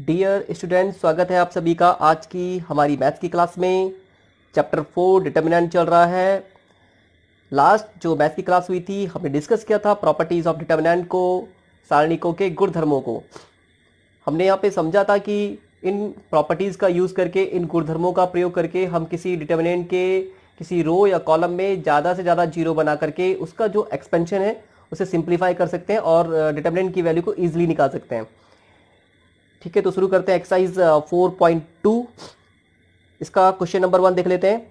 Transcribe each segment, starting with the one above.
Dear student, स्वागत है आप सभी का आज की हमारी मैथ्स की क्लास में। चैप्टर 4 डिटर्मिनेंट चल रहा है। लास्ट जो मैथ्स की क्लास हुई थी हमने डिस्कस किया था प्रॉपर्टीज ऑफ डिटर्मिनेंट को, सारणिकों के गुणधर्मों को। हमने यहाँ पे समझा था कि इन प्रॉपर्टीज का यूज करके, इन गुणधर्मों का प्रयोग करके हम किसी डिटर्मिनेंट के किसी रो या कॉलम में ज़्यादा से ज़्यादा जीरो बना करके उसका जो एक्सपेंशन है उसे सिंप्लीफाई कर सकते हैं और डिटर्मिनेंट की वैल्यू को ईजिली निकाल सकते हैं। ठीक है, तो शुरू करते हैं एक्सरसाइज 4.2। इसका क्वेश्चन नंबर 1 देख लेते हैं।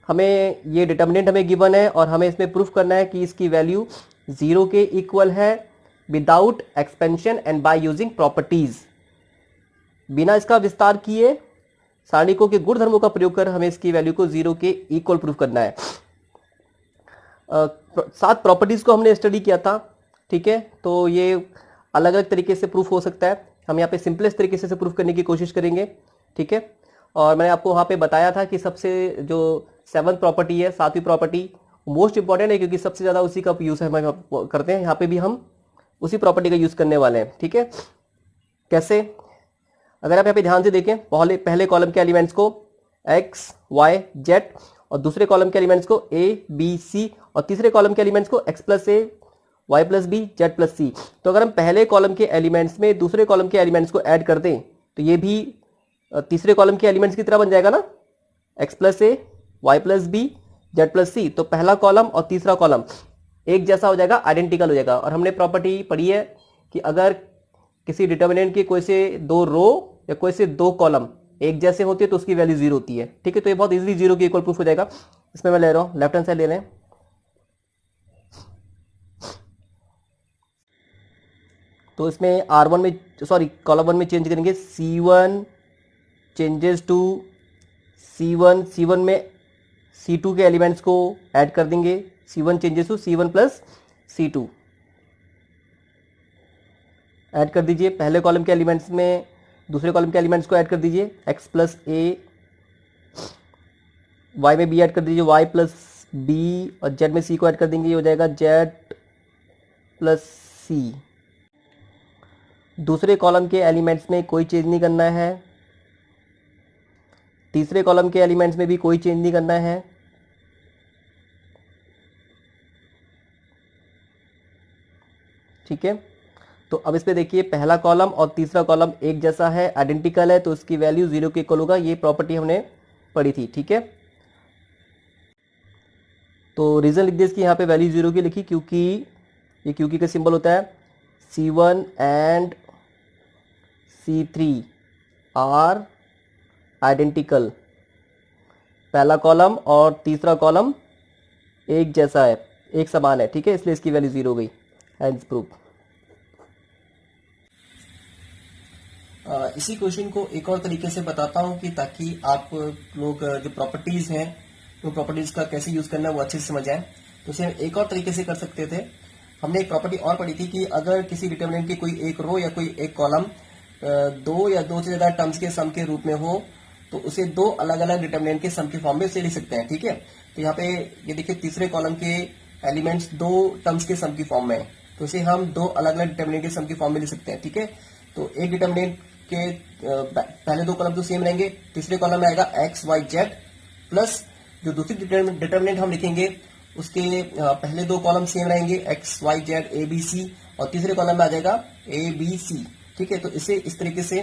हमें ये डिटर्मिनेंट हमें गिवन है और हमें इसमें प्रूफ करना है कि इसकी वैल्यू 0 के इक्वल है without expansion and by using properties. बिना इसका विस्तार किए सारणिकों के गुणधर्मों का प्रयोग कर हमें इसकी वैल्यू को 0 के इक्वल प्रूफ करना है। 7 प्रॉपर्टीज को हमने स्टडी किया था। ठीक है, तो ये अलग अलग तरीके से प्रूफ हो सकता है। हम यहाँ पे सिंपलेस्ट तरीके से प्रूफ करने की कोशिश करेंगे। ठीक है, और मैंने आपको वहाँ पे बताया था कि सबसे जो 7th प्रॉपर्टी है, 7वीं प्रॉपर्टी मोस्ट इंपॉर्टेंट है क्योंकि सबसे ज़्यादा उसी का यूज़ हम करते हैं। यहाँ पे भी हम उसी प्रॉपर्टी का यूज़ करने वाले हैं। ठीक है, कैसे? अगर आप यहाँ पे ध्यान से देखें, पहले कॉलम के एलिमेंट्स को एक्स वाई जेड और दूसरे कॉलम के एलिमेंट्स को ए बी सी और तीसरे कॉलम के एलिमेंट्स को x plus a y plus b z plus c. तो अगर हम पहले कॉलम के एलिमेंट्स में दूसरे कॉलम के एलिमेंट्स को ऐड कर दें तो ये भी तीसरे कॉलम के एलिमेंट्स की तरह बन जाएगा ना, x plus a y plus b z plus c. तो पहला कॉलम और तीसरा कॉलम एक जैसा हो जाएगा, आइडेंटिकल हो जाएगा। और हमने प्रॉपर्टी पढ़ी है कि अगर किसी डिटर्मिनेंट के कोई से 2 रो या कोई से 2 कॉलम एक जैसे होते हैं तो उसकी वैल्यू 0 होती है। ठीक है, तो ये बहुत इजीली 0 के इक्वल प्रूफ हो जाएगा। इसमें मैं ले रहा हूँ लेफ्ट हैंड साइड ले रहे हैं। तो इसमें R1 में कॉलम 1 में चेंज करेंगे, C1 चेंजेस टू C1 में C2 के एलिमेंट्स को ऐड कर देंगे, C1 changes to C1 plus C2 add कर दीजिए। पहले कॉलम के एलिमेंट्स में दूसरे कॉलम के एलिमेंट्स को ऐड कर दीजिए, x प्लस ए, y में b ऐड कर दीजिए, y प्लस बी और z में c को ऐड कर देंगे, ये हो जाएगा z प्लस c। दूसरे कॉलम के एलिमेंट्स में कोई चेंज नहीं करना है, तीसरे कॉलम के एलिमेंट्स में भी कोई चेंज नहीं करना है। ठीक है, तो अब इस पे देखिए, पहला कॉलम और तीसरा कॉलम एक जैसा है, आइडेंटिकल है, तो उसकी वैल्यू 0 के इक्वल होगा। ये प्रॉपर्टी हमने पढ़ी थी। ठीक है, तो रीजन लिख दिया इसकी, यहाँ पे वैल्यू 0 की लिखी क्योंकि ये क्योंकि का सिंबल होता है C1 and C3 are identical. पहला कॉलम और तीसरा कॉलम एक जैसा है, एक समान है। ठीक है, इसलिए इसकी वैल्यू 0 हो गई। Hence proof. इसी क्वेश्चन को एक और तरीके से बताता हूं कि ताकि आप लोग जो प्रॉपर्टीज हैं वो प्रॉपर्टीज का कैसे यूज करना है वो अच्छे से समझ आए। तो इसे हम एक और तरीके से कर सकते थे। हमने एक प्रॉपर्टी और पढ़ी थी कि अगर किसी डिटर्मिनेंट की कोई एक रो या कोई एक कॉलम 2 या 2 से ज्यादा टर्म्स के सम के रूप में हो तो उसे 2 अलग अलग डिटर्मिनेंट के सम के फॉर्म में उसे लिख सकते हैं। ठीक है, तो यहाँ पे ये देखिए, तीसरे कॉलम के एलिमेंट्स 2 टर्म्स के सम की फॉर्म में है, तो इसे हम 2 अलग अलग डिटर्मिनेंट के सम की फॉर्म में लिख सकते हैं। ठीक है, तो एक डिटर्मिनेंट के पहले 2 कॉलम तो सेम रहेंगे, तीसरे कॉलम में आएगा एक्स वाई जेड प्लस जो दूसरी डिटर्मिनेंट हम लिखेंगे उसके पहले 2 कॉलम सेम रहेंगे, X Y Z A B C, और तीसरे कॉलम में आ जाएगा ए बी सी। ठीक है, तो इसे इस तरीके से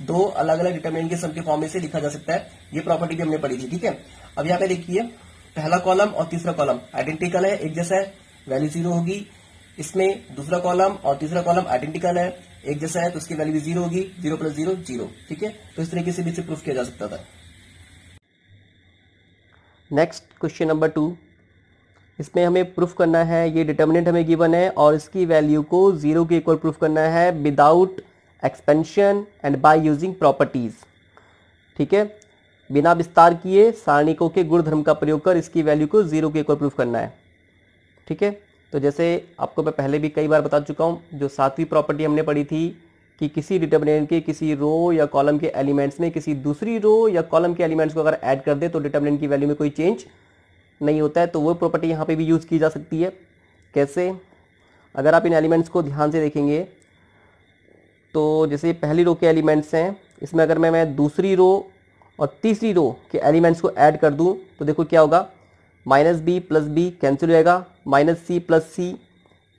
2 अलग अलग डिटर्मिनेंट के सम के फॉर्म में से लिखा जा सकता है। ये प्रॉपर्टी भी हमने पढ़ी थी। ठीक है, अब यहाँ पे देखिए, पहला कॉलम और तीसरा कॉलम आइडेंटिकल है, एक जैसा है, वैल्यू 0 होगी। इसमें दूसरा कॉलम और तीसरा कॉलम आइडेंटिकल है, एक जैसा है, तो उसकी वैल्यू भी 0 होगी। 0 प्लस 0 0। ठीक है, तो इस तरीके से भी इसे प्रूफ किया जा सकता था। नेक्स्ट क्वेश्चन नंबर 2, इसमें हमें प्रूफ करना है, ये डिटर्मिनेंट हमें गिवन है और इसकी वैल्यू को 0 के इक्वल प्रूफ करना है without expansion and by using properties. ठीक है, बिना विस्तार किए सारणिकों के गुणधर्म का प्रयोग कर इसकी वैल्यू को 0 के इक्वल प्रूफ करना है। ठीक है, तो जैसे आपको मैं पहले भी कई बार बता चुका हूँ, जो 7वीं प्रॉपर्टी हमने पढ़ी थी कि किसी डिटर्मिनेंट के किसी रो या कॉलम के एलिमेंट्स में किसी दूसरी रो या कॉलम के एलिमेंट्स को अगर ऐड कर दे तो डिटर्मिनेंट की वैल्यू में कोई चेंज नहीं होता है। तो वो प्रॉपर्टी यहाँ पे भी यूज़ की जा सकती है। कैसे? अगर आप इन एलिमेंट्स को ध्यान से देखेंगे तो जैसे पहली रो के एलिमेंट्स हैं, इसमें अगर मैं दूसरी रो और तीसरी रो के एलिमेंट्स को ऐड कर दूं तो देखो क्या होगा, minus B plus B cancel हो जाएगा, माइनस सी प्लस सी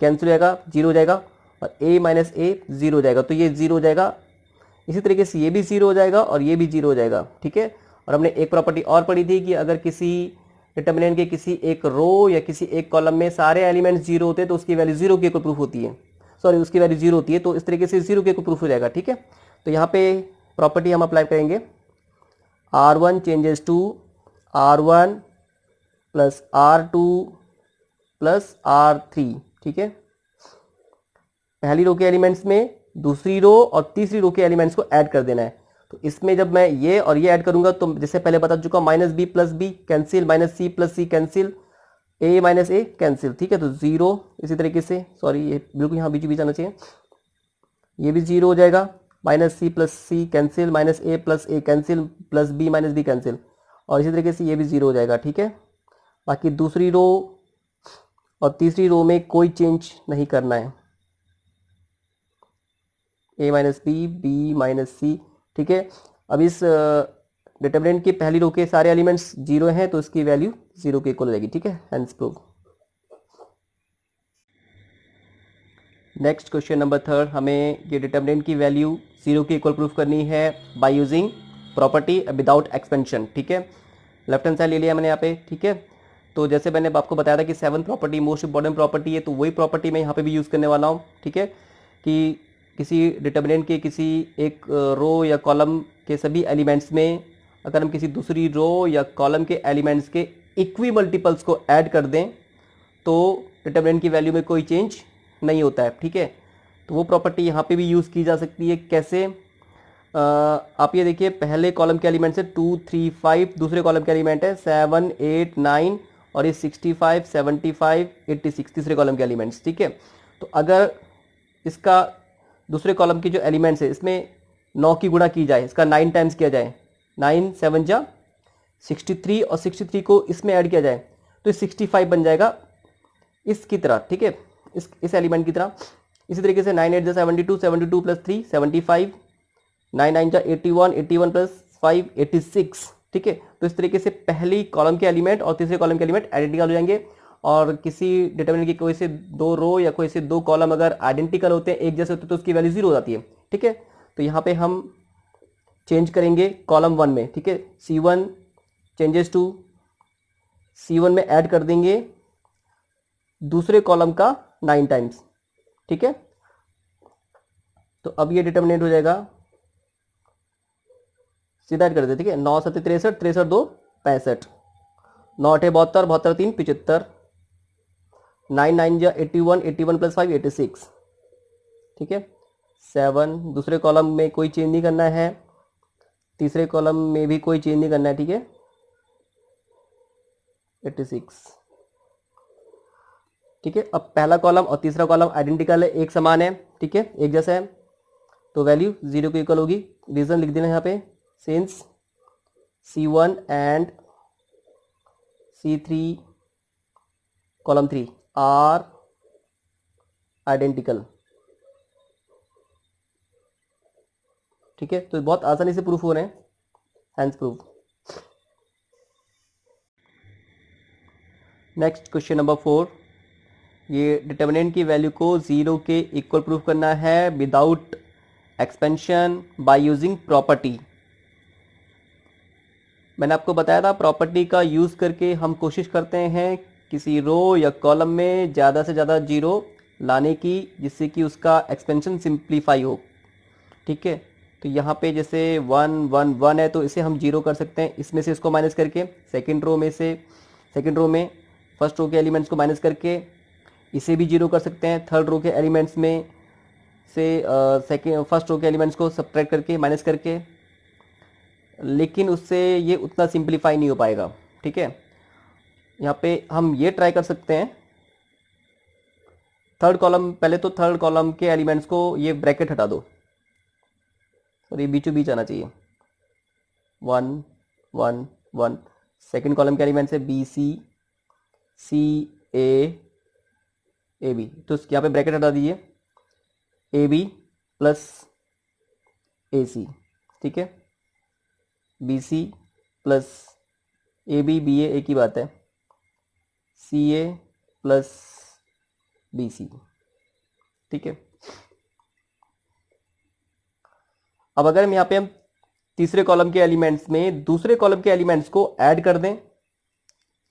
कैंसिल हो जाएगा, जीरो हो जाएगा, और ए माइनस ए जीरो हो जाएगा, तो ये जीरो हो जाएगा। इसी तरीके से ये भी जीरो हो जाएगा और ये भी जीरो हो जाएगा, ठीक है। और हमने एक प्रॉपर्टी और पढ़ी थी कि अगर किसी डिटर्मिनेंट के किसी एक रो या किसी एक कॉलम में सारे एलिमेंट्स जीरो होते हैं तो उसकी वैल्यू जीरो के इक्वल प्रूफ होती है, सॉरी उसकी वैल्यू जीरो होती है, तो इस तरीके से जीरो के इक्वल प्रूफ हो जाएगा, ठीक है। तो यहाँ पे प्रॉपर्टी हम अप्लाई करेंगे, R1 changes to R1 plus R2 plus R3, ठीक है। पहली रो के एलिमेंट्स में दूसरी रो और तीसरी रो के एलिमेंट्स को ऐड कर देना है। तो इसमें जब मैं ये और ये ऐड करूंगा तो जैसे पहले बता चुका, minus B plus B cancel, minus C plus C cancel, a minus a cancel, ठीक है। तो जीरो, इसी तरीके से सॉरी ये बिल्कुल यहाँ बीच बीच आना चाहिए, ये भी जीरो हो जाएगा, minus C plus C cancel, minus a plus a cancel, plus b minus b cancel, और इसी तरीके से ये भी जीरो हो जाएगा, ठीक है। बाकी दूसरी रो और तीसरी रो में कोई चेंज नहीं करना है, ए माइनस बी, बी माइनस सी, ठीक है। अब इस डिटर्मिनेंट की पहली रो के सारे एलिमेंट्स जीरो हैं तो इसकी वैल्यू जीरो के इक्वल हो जाएगी, ठीक है, hence prove. Next question number third, हमें ये डिटर्मिनेंट की वैल्यू जीरो के इक्वल प्रूफ करनी है by using property without expansion, ठीक है। लेफ्ट हैंड साइड ले लिया मैंने यहाँ पे, ठीक है। तो जैसे मैंने आपको बताया था कि 7 प्रॉपर्टी मोस्ट इंपॉर्टेंट प्रॉपर्टी है, तो वही प्रॉपर्टी मैं यहाँ पे भी यूज़ करने वाला हूँ, ठीक है। कि किसी डिटर्मिनेंट के किसी एक रो या कॉलम के सभी एलिमेंट्स में अगर हम किसी दूसरी रो या कॉलम के एलिमेंट्स के इक्वी मल्टीपल्स को ऐड कर दें तो डिटर्मिनेंट की वैल्यू में कोई चेंज नहीं होता है, ठीक है। तो वो प्रॉपर्टी यहाँ पे भी यूज़ की जा सकती है। कैसे? आप ये देखिए, पहले कॉलम के एलिमेंट्स है 2 3 5, दूसरे कॉलम के एलिमेंट है 7 8 9 और ये 65 75 86 तीसरे कॉलम के एलिमेंट्स, ठीक है। तो अगर इसका दूसरे कॉलम की जो एलिमेंट्स है इसमें 9 की गुणा की जाए, इसका 9 टाइम्स किया जाए, 9 7 जा 63 और 63 को इसमें ऐड किया जाए तो 65 बन जाएगा इसकी तरह, ठीक है, इस एलिमेंट की तरह। इसी तरीके से 9 8 जा 72, 72 प्लस 3 75, 9 9 जा 81, 81 प्लस 5 86, ठीक है। तो इस तरीके से पहली कॉलम के एलिमेंट और तीसरे कॉलम के एलिमेंट आइडेंटिकल हो जाएंगे, और किसी डिटर्मिनेंट की कोई से दो रो या कोई से दो कॉलम अगर आइडेंटिकल होते हैं, एक जैसे होते हैं, तो उसकी वैल्यू जीरो हो जाती है, ठीक है। तो यहाँ पे हम चेंज करेंगे कॉलम 1 में, ठीक है, C1 चेंजेस टू C1 में ऐड कर देंगे दूसरे कॉलम का 9 टाइम्स, ठीक है। तो अब ये डिटर्मिनेंट हो जाएगा, सीधा ऐड कर देते, ठीक है। 9 7 63, 63 2 65, 9 8 72, 72 3 75, 9 9 जा 81, 81 प्लस 5 86, ठीक है। 7 दूसरे कॉलम में कोई चेंज नहीं करना है, तीसरे कॉलम में भी कोई चेंज नहीं करना है, ठीक है, 86, ठीक है। अब पहला कॉलम और तीसरा कॉलम आइडेंटिकल है, एक समान है, ठीक है, एक जैसा है, तो वैल्यू जीरो के इक्वल होगी। रीजन लिख देना यहाँ पे, since C1 and C3 column 3 are identical, ठीक है। तो बहुत आसानी से प्रूफ हो रहे हैं, hence proof. Next question number 4, ये डिटर्मिनेंट की वैल्यू को जीरो के इक्वल प्रूफ करना है without expansion by using property. मैंने आपको बताया था प्रॉपर्टी का यूज़ करके हम कोशिश करते हैं किसी रो या कॉलम में ज़्यादा से ज़्यादा जीरो लाने की, जिससे कि उसका एक्सपेंशन सिंप्लीफाई हो, ठीक है। तो यहाँ पे जैसे 1 1 1 है तो इसे हम जीरो कर सकते हैं, इसमें से इसको माइनस करके, सेकंड रो में फर्स्ट रो के एलिमेंट्स को माइनस करके इसे भी जीरो कर सकते हैं, थर्ड रो के एलिमेंट्स में से फर्स्ट रो के एलिमेंट्स को सब्ट्रैक्ट करके माइनस करके, लेकिन उससे ये उतना सिंप्लीफाई नहीं हो पाएगा, ठीक है। यहाँ पे हम ये ट्राई कर सकते हैं, थर्ड कॉलम, पहले तो थर्ड कॉलम के एलिमेंट्स को ये ब्रैकेट हटा दो और ये बीचों बीच आना चाहिए, 1 1 1, सेकेंड कॉलम के एलिमेंट्स है B C C A B, तो यहाँ पे ब्रैकेट हटा दीजिए, ए बी प्लस AC, ठीक है, BC प्लस AB BA एक ही बात है, CA प्लस BC, ठीक है। अब अगर हम तीसरे कॉलम के एलिमेंट्स में दूसरे कॉलम के एलिमेंट्स को ऐड कर दें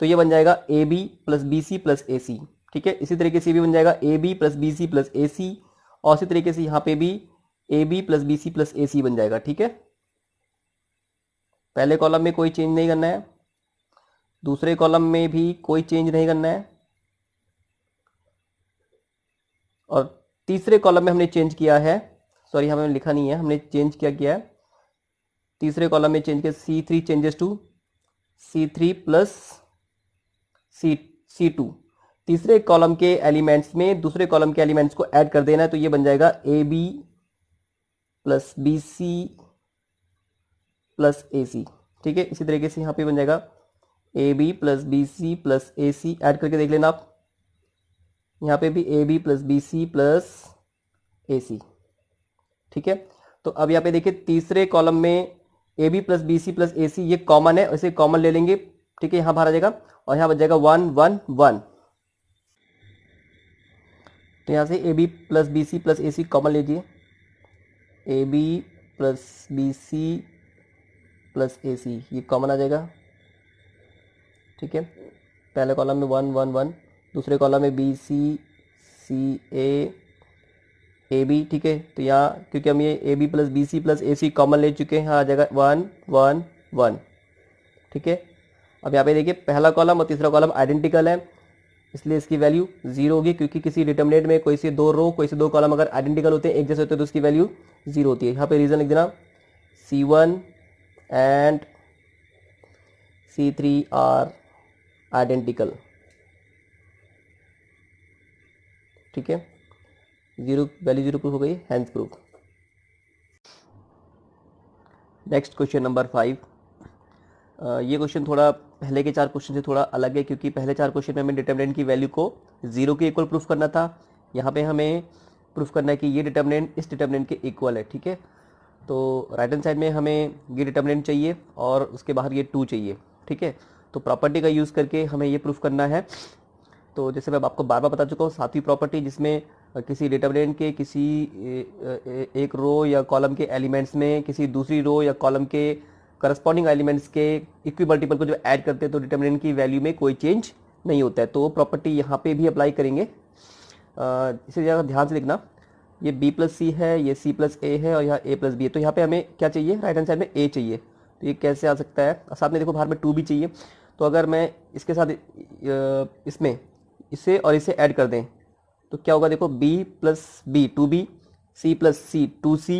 तो ये बन जाएगा AB plus BC plus AC, ठीक है। इसी तरीके से भी बन जाएगा AB plus BC plus AC, और इसी तरीके से यहां पे भी AB plus BC plus AC बन जाएगा, ठीक है। पहले कॉलम में कोई चेंज नहीं करना है, दूसरे कॉलम में भी कोई चेंज नहीं करना है, और तीसरे कॉलम में हमने चेंज किया है, सॉरी हमें लिखा नहीं है, हमने चेंज किया है तीसरे कॉलम में चेंज किया, C3 changes to C3 plus C2। तीसरे कॉलम के एलिमेंट्स में दूसरे कॉलम के एलिमेंट्स को ऐड कर देना है, तो ये बन जाएगा AB plus BC plus AC, ठीक है। इसी तरीके से यहां पे बन जाएगा AB plus BC plus AC, add करके देख लेना आप, यहां पे भी AB plus BC plus AC, ठीक है। तो अब यहाँ पे देखिए तीसरे कॉलम में AB plus BC plus AC ये कॉमन है, इसे कॉमन ले लेंगे, ठीक है, यहां बाहर आ जाएगा और यहां बच जाएगा 1 1 1, तो यहां से AB plus BC plus AC common लीजिए, AB plus BC plus AC ये कॉमन आ जाएगा, ठीक है। पहले कॉलम में 1 1 1, दूसरे कॉलम में BC CA AB, ठीक है। तो यहाँ क्योंकि हम ये AB plus BC plus AC common ले चुके हैं, यहाँ आ जाएगा 1 1 1, ठीक है। अब यहाँ पे देखिए पहला कॉलम और तीसरा कॉलम आइडेंटिकल है, इसलिए इसकी वैल्यू 0 होगी, क्योंकि किसी डिटर्मिनेंट में कोई से दो रो कोई से दो कॉलम अगर आइडेंटिकल होते हैं, एक जैसे होते हैं, तो उसकी वैल्यू 0 होती है। यहाँ पे रीजन लिख देना, C1 and C3 are identical, ठीक है। वैल्यू 0 प्रूफ हो गई, hence proof. Next question number 5। ये क्वेश्चन थोड़ा पहले के 4 क्वेश्चन से थोड़ा अलग है, क्योंकि पहले 4 क्वेश्चन में हमें डिटर्मिनेंट की वैल्यू को 0 के इक्वल प्रूफ करना था, यहाँ पे हमें प्रूफ करना है कि ये डिटर्मिनेंट इस डिटर्मिनेंट के इक्वल है, ठीक है। तो राइट हैंड साइड में हमें ये डिटर्मिनेंट चाहिए और उसके बाहर ये 2 चाहिए, ठीक है। तो प्रॉपर्टी का यूज़ करके हमें ये प्रूफ करना है। तो जैसे मैं आपको बार बार बता चुका हूँ, 7वीं प्रॉपर्टी, जिसमें किसी डिटर्मिनेंट के किसी एक रो या कॉलम के एलिमेंट्स में किसी दूसरी रो या कॉलम के करस्पॉन्डिंग एलिमेंट्स के इक्वी मल्टीपल को जब ऐड करते हैं तो डिटर्मिनेंट की वैल्यू में कोई चेंज नहीं होता है। तो वो प्रॉपर्टी यहाँ पे भी अप्लाई करेंगे। इसे ज़रा ध्यान से देखना, ये B प्लस C है, ये C प्लस A है और यहाँ A प्लस B है। तो यहाँ पे हमें क्या चाहिए, राइट हैंड साइड में A चाहिए। तो ये कैसे आ सकता है, साथ में देखो बाहर में 2 भी चाहिए। तो अगर मैं इसके साथ इसमें इसे और इसे ऐड कर दें तो क्या होगा, देखो B plus B 2B, C plus C 2C,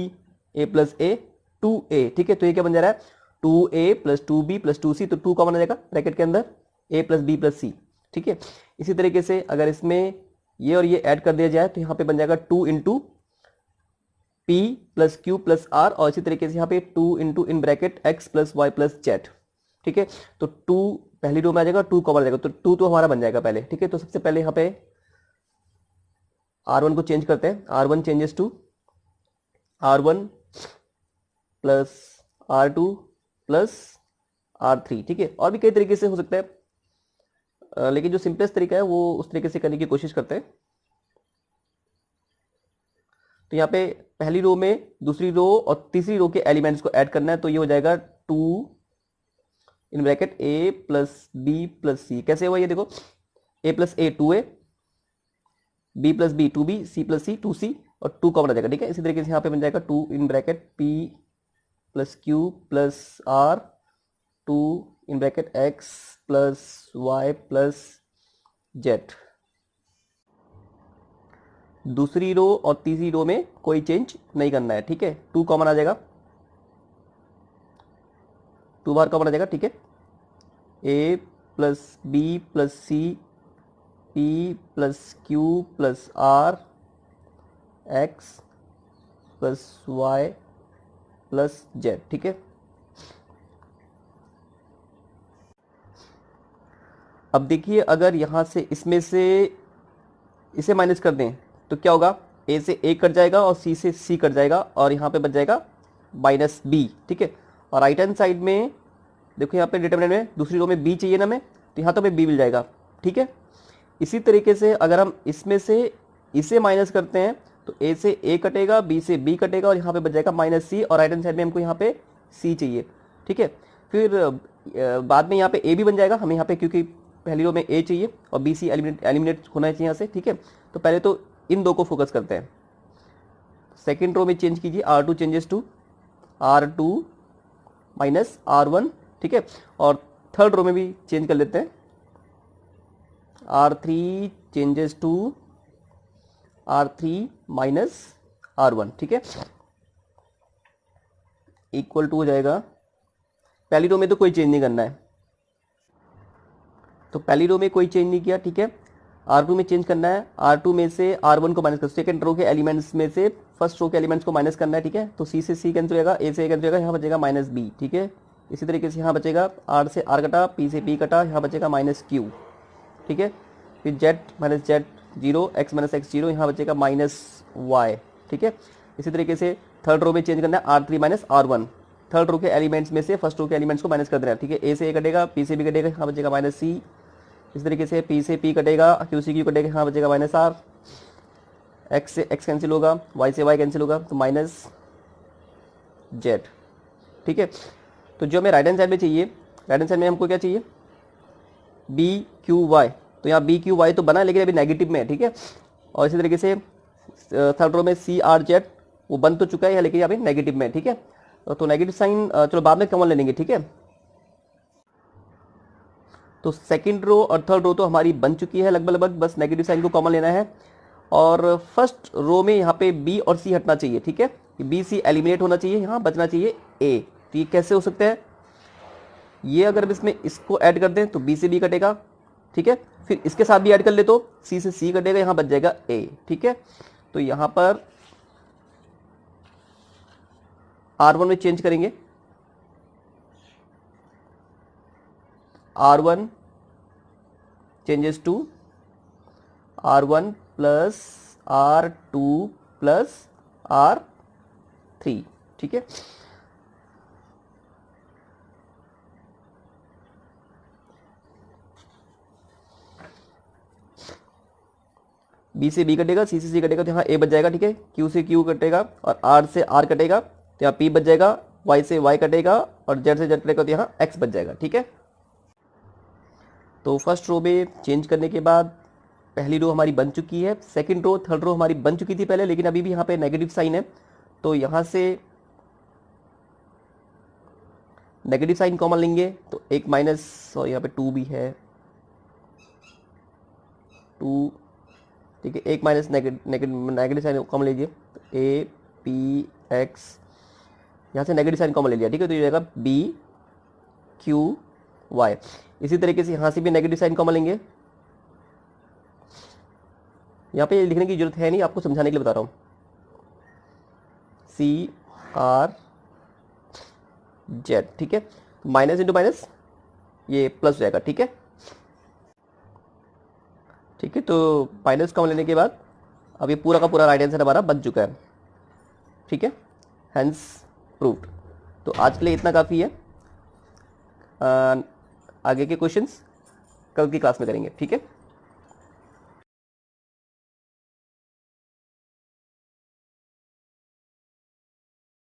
A plus A 2A, ठीक है। तो ये क्या बन जा रहा है, 2A plus 2B plus 2C, तो 2 कॉमन आ जाएगा ब्रैकेट के अंदर, A plus B plus C, ठीक है। इसी तरीके से अगर इसमें ये और ये ऐड कर दिया जाए तो यहाँ पे बन जाएगा 2 into P plus Q plus R, और इसी तरीके से यहाँ पे 2 into in bracket X plus Y plus Z, ठीक है। तो 2 पहली रो में आ जाएगा, 2 कॉमन आ जाएगा, तो 2 तो हमारा बन जाएगा पहले, ठीक है। तो सबसे पहले यहाँ पे R1 को चेंज करते हैं, R1 changes to R1 plus R2 plus R3, ठीक है। और भी कई तरीके से हो सकता है, लेकिन जो सिंपलेस्ट तरीका है वो उस तरीके से करने की कोशिश करते हैं। तो यहाँ पे पहली रो में दूसरी रो और तीसरी रो के एलिमेंट्स को ऐड करना है, तो ये हो जाएगा 2 in bracket A plus B plus C। कैसे हुआ ये देखो, A plus A 2A, B plus B 2B, C plus C 2C और 2 कॉमन आ जाएगा, ठीक है। इसी तरीके से यहाँ पे बन जाएगा 2 in bracket P plus Q plus R, 2 in bracket X plus Y plus Z। दूसरी रो और तीसरी रो में कोई चेंज नहीं करना है, ठीक है। 2 कॉमन आ जाएगा, 2 बार कॉमन आ जाएगा, ठीक है। A plus B plus C, P plus Q plus R, X plus Y plus Z, ठीक है। अब देखिए अगर यहां से इसमें से इसे माइनस कर दें तो क्या होगा, A से A कट जाएगा और C से C कट जाएगा और यहाँ पे बच जाएगा माइनस बी, ठीक है। और राइट हैंड साइड में देखो यहाँ पे डिटरमिनेंट में दूसरी रो में बी चाहिए ना हमें, तो यहाँ तो हमें बी मिल जाएगा, ठीक है। इसी तरीके से अगर हम इसमें से इसे माइनस करते हैं तो ए से ए कटेगा, बी से बी कटेगा और यहाँ पे बच जाएगा माइनस सी, और राइट हैंड साइड में हमको यहाँ पे सी चाहिए, ठीक है। फिर बाद में यहाँ पे ए भी बन जाएगा हमें यहाँ पे, क्योंकि पहली रो में ए चाहिए और बी सी एलिमिनेट होना चाहिए यहाँ से, ठीक है। तो पहले तो इन दो को फोकस करते हैं। सेकेंड रो में चेंज कीजिए, R2 changes to R2 minus R1, ठीक है। और थर्ड रो में भी चेंज कर लेते हैं, R3 changes to R3 minus R1, ठीक है, इक्वल टू हो जाएगा। पहली रो में तो कोई चेंज नहीं करना है, तो पहली रो में कोई चेंज नहीं किया, ठीक है। R2 में चेंज करना है, R2 में से R1 को माइनस कर, सेकंड रो के एलिमेंट्स में से फर्स्ट रो के एलिमेंट्स को माइनस करना है, ठीक है। तो C से C कैंसिल होगा, A से A कैंसिल होगा, यहाँ बचेगा माइनस B, ठीक है। इसी तरीके से यहाँ बचेगा R से R कटा, P से P कटा, यहाँ बचेगा माइनस Q, ठीक है। फिर Z minus Z 0, X minus X 0, यहाँ बचेगा माइनस Y, ठीक है। इसी तरीके से थर्ड रो में चेंज करना है, R3 minus R1, third row के एलिमेंट्स में से फर्स्ट रो के एलिमेंट्स को माइनस कर देना है, ठीक है। A से A कटेगा, P से B कटेगा, यहाँ बचेगा माइनस C। इस तरीके से P से P कटेगा, Q से Q कटेगा, यहाँ बचेगा माइनस R। X से X कैंसिल होगा, Y से Y कैंसिल होगा, तो माइनस Z, ठीक है। तो जो हमें राइट हैंड साइड में चाहिए, राइट हैंड साइड में हमको क्या चाहिए, B Q Y, तो यहाँ B Q Y तो बना लेकिन अभी नेगेटिव में है, ठीक है। और इसी तरीके से थर्ड रो में C R Z वो बन तो चुका है लेकिन यहाँ पे नेगेटिव में है, ठीक है। तो नेगेटिव साइन चलो बाद में कॉमन ले लेंगे, ठीक है। तो सेकंड रो और थर्ड रो तो हमारी बन चुकी है लगभग, बस नेगेटिव साइन को कॉमन लेना है। और फर्स्ट रो में यहाँ पे B और C हटना चाहिए, ठीक है। B C एलिमिनेट होना चाहिए, यहाँ बचना चाहिए A। तो ये कैसे हो सकता है, ये अगर इसमें इसको ऐड कर दें तो B से B कटेगा, ठीक है। फिर इसके साथ भी ऐड कर ले तो C से C कटेगा, यहाँ बच जाएगा A, ठीक है। तो यहाँ पर R1 में चेंज करेंगे, R1 changes to R1 plus R2 plus R3, ठीक है। B से B कटेगा, C से C कटेगा, तो यहाँ A बच जाएगा, ठीक है। Q से Q कटेगा और R से R कटेगा, तो यहाँ P बच जाएगा, Y से Y कटेगा और Z से Z कटेगा, तो यहाँ X बच जाएगा, ठीक है। तो फर्स्ट रो में चेंज करने के बाद पहली रो हमारी बन चुकी है, सेकंड रो थर्ड रो हमारी बन चुकी थी पहले, लेकिन अभी भी यहाँ पे नेगेटिव साइन है, तो यहाँ से नेगेटिव साइन कॉमन लेंगे, तो एक माइनस और यहाँ पे 2 भी है, 2, ठीक है। एक माइनस नेगेटिव साइन कॉमन लीजिए, तो A P X, यहाँ से नेगेटिव साइन कॉमन ले लिया, ठीक है। तो ये जाएगा B Q Y। इसी तरीके से यहाँ से भी नेगेटिव साइन कॉमन लेंगे, यहाँ पे लिखने की जरूरत है नहीं, आपको समझाने के लिए बता रहा हूँ। C R Z, ठीक है। माइनस इंटू माइनस ये प्लस हो जाएगा, ठीक है, ठीक है। तो माइनस कॉमन लेने के बाद अब ये पूरा का पूरा राइट आंसर हमारा बन चुका है, ठीक है, हेंस प्रूव्ड। तो आज के लिए इतना काफ़ी है, आगे के क्वेश्चंस कल की क्लास में करेंगे, ठीक है।